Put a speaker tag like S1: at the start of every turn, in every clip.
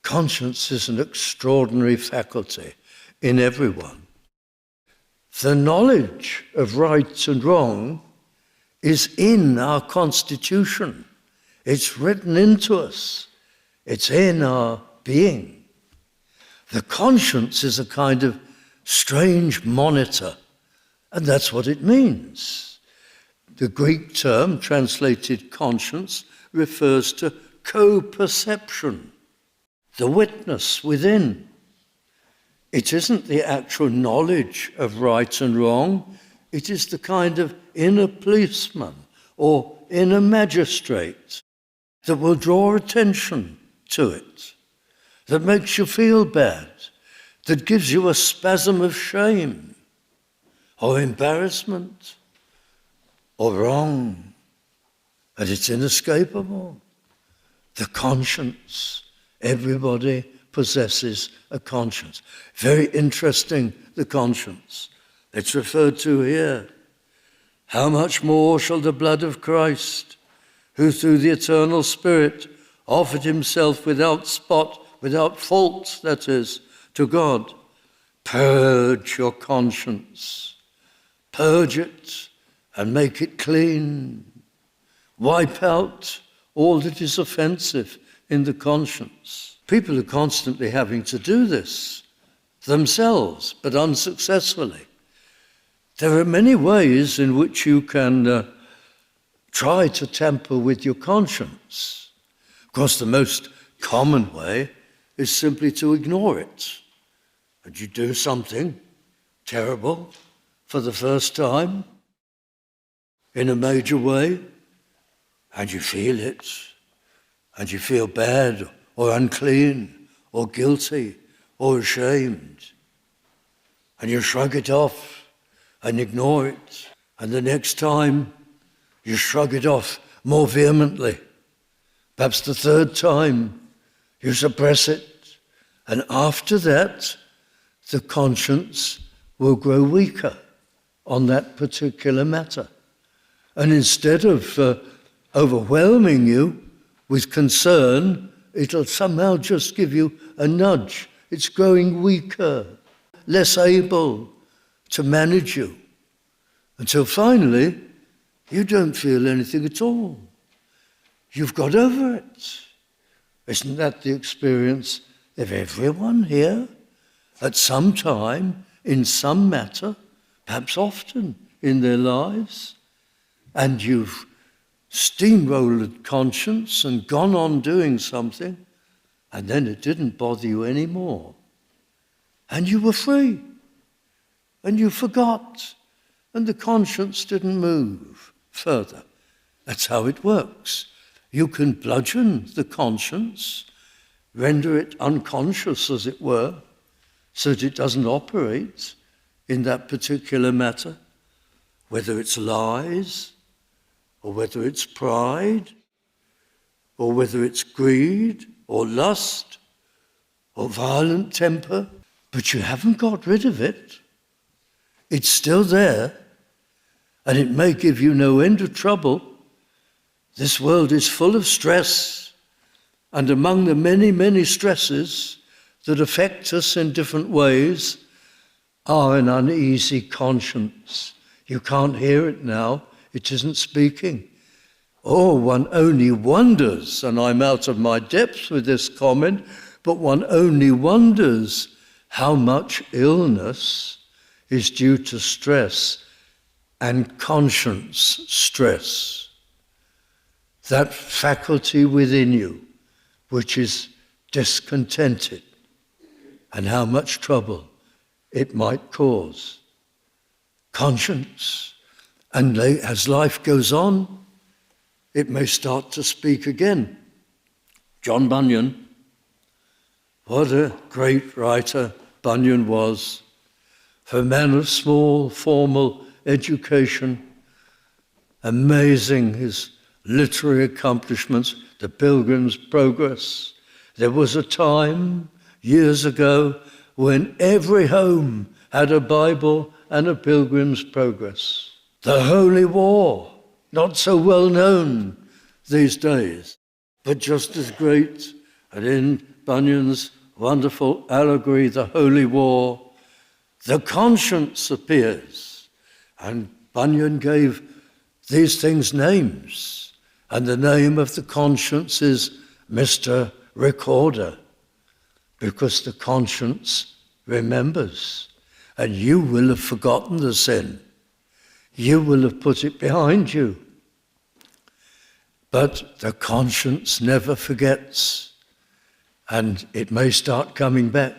S1: Conscience is an extraordinary faculty in everyone. The knowledge of right and wrong is in our constitution. It's written into us. It's in our being. The conscience is a kind of strange monitor, and that's what it means. The Greek term translated conscience refers to co-perception, the witness within. It isn't the actual knowledge of right and wrong. It is the kind of inner policeman or inner magistrate that will draw attention to it, that makes you feel bad, that gives you a spasm of shame or embarrassment or wrong, and it's inescapable. The conscience. Everybody possesses a conscience. Very interesting, the conscience. It's referred to here. How much more shall the blood of Christ, who through the eternal Spirit offered himself without spot, without fault, that is, to God, purge your conscience. Purge it and make it clean. Wipe out all that is offensive in the conscience. People are constantly having to do this themselves, but unsuccessfully. There are many ways in which you can try to tamper with your conscience. Of course, the most common way is simply to ignore it. And you do something terrible for the first time in a major way, and you feel it, and you feel bad or unclean or guilty or ashamed, and you shrug it off and ignore it, and the next time you shrug it off more vehemently. Perhaps the third time you suppress it, and after that the conscience will grow weaker on that particular matter. And instead of overwhelming you with concern, it'll somehow just give you a nudge. It's growing weaker, less able to manage you, until finally you don't feel anything at all. You've got over it. Isn't that the experience of everyone here? At some time, in some matter, perhaps often in their lives, and you've steamrolled conscience and gone on doing something, and then it didn't bother you anymore. And you were free, and you forgot, and the conscience didn't move further. That's how it works. You can bludgeon the conscience, render it unconscious, as it were, so that it doesn't operate in that particular matter, whether it's lies, or whether it's pride, or whether it's greed, or lust, or violent temper, but you haven't got rid of it. It's still there, and it may give you no end of trouble. This world is full of stress, and among the many, many stresses that affect us in different ways are an uneasy conscience. You can't hear it now. It isn't speaking. Oh, one only wonders, and I'm out of my depth with this comment, but one only wonders how much illness is due to stress and conscience stress. That faculty within you which is discontented, and how much trouble it might cause. Conscience. And as life goes on, it may start to speak again. John Bunyan, what a great writer Bunyan was. For a man of small formal education, amazing his literary accomplishments, the Pilgrim's Progress. There was a time, years ago, when every home had a Bible and a Pilgrim's Progress. The Holy War, not so well known these days, but just as great, and in Bunyan's wonderful allegory, The Holy War, the conscience appears. And Bunyan gave these things names. And the name of the conscience is Mr. Recorder, because the conscience remembers. And you will have forgotten the sin. You will have put it behind you. But the conscience never forgets. And it may start coming back.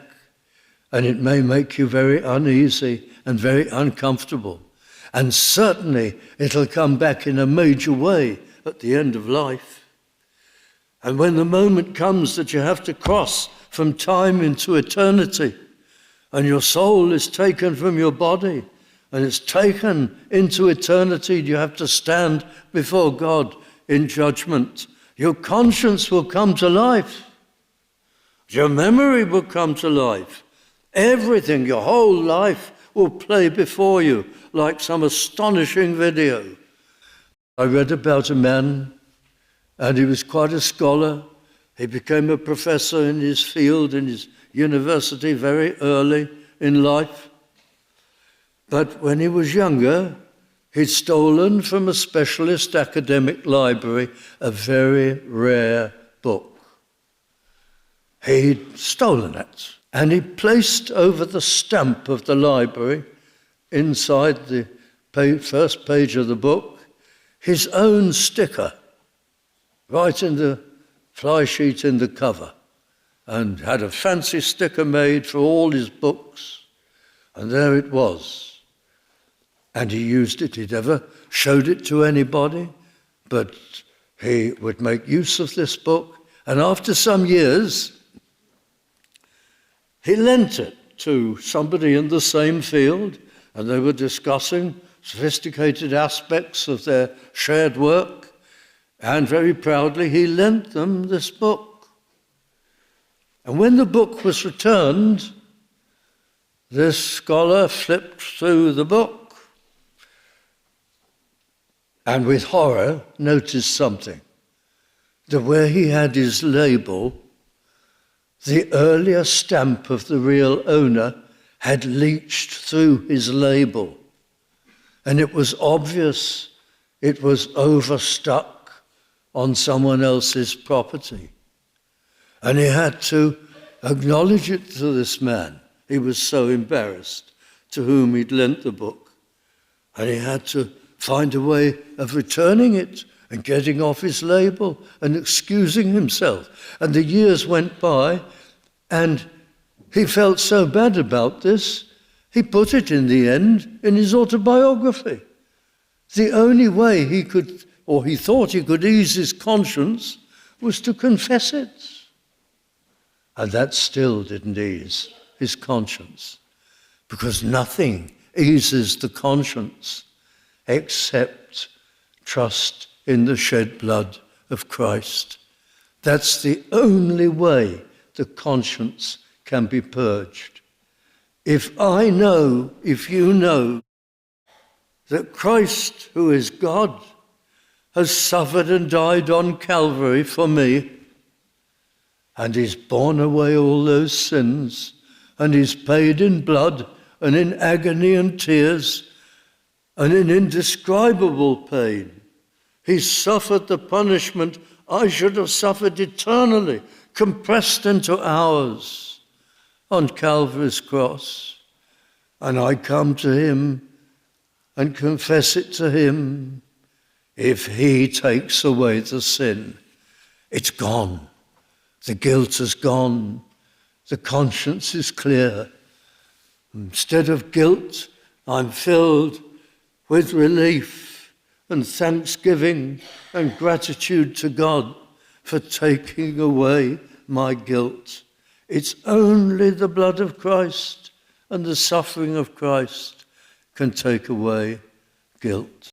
S1: And it may make you very uneasy and very uncomfortable. And certainly it'll come back in a major way at the end of life. And when the moment comes that you have to cross from time into eternity, and your soul is taken from your body, and it's taken into eternity, you have to stand before God in judgment. Your conscience will come to life. Your memory will come to life. Everything, your whole life will play before you like some astonishing video. I read about a man, and he was quite a scholar. He became a professor in his field, in his university, very early in life. But when he was younger, he'd stolen from a specialist academic library a very rare book. He'd stolen it, and he placed over the stamp of the library, inside the first page of the book, his own sticker, right in the fly sheet in the cover, and had a fancy sticker made for all his books, and there it was. And he used it. He never showed it to anybody, but he would make use of this book, and after some years, he lent it to somebody in the same field, and they were discussing sophisticated aspects of their shared work, and very proudly he lent them this book. And when the book was returned, this scholar flipped through the book and with horror noticed something, that where he had his label, the earlier stamp of the real owner had leached through his label. And it was obvious it was overstuck on someone else's property. And he had to acknowledge it to this man. He was so embarrassed, to whom he'd lent the book. And he had to find a way of returning it and getting off his label and excusing himself. And the years went by, and he felt so bad about this, he put it in the end in his autobiography. The only way he could, or he thought he could ease his conscience, was to confess it. And that still didn't ease his conscience, because nothing eases the conscience except trust in the shed blood of Christ. That's the only way the conscience can be purged. If I know, if you know, that Christ, who is God, has suffered and died on Calvary for me, and he's borne away all those sins, and he's paid in blood and in agony and tears and in indescribable pain. He's suffered the punishment I should have suffered eternally, compressed into hours on Calvary's cross. And I come to him and confess it to him. If he takes away the sin, it's gone. The guilt is gone. The conscience is clear. Instead of guilt, I'm filled with relief and thanksgiving and gratitude to God for taking away my guilt. It's only the blood of Christ and the suffering of Christ can take away guilt.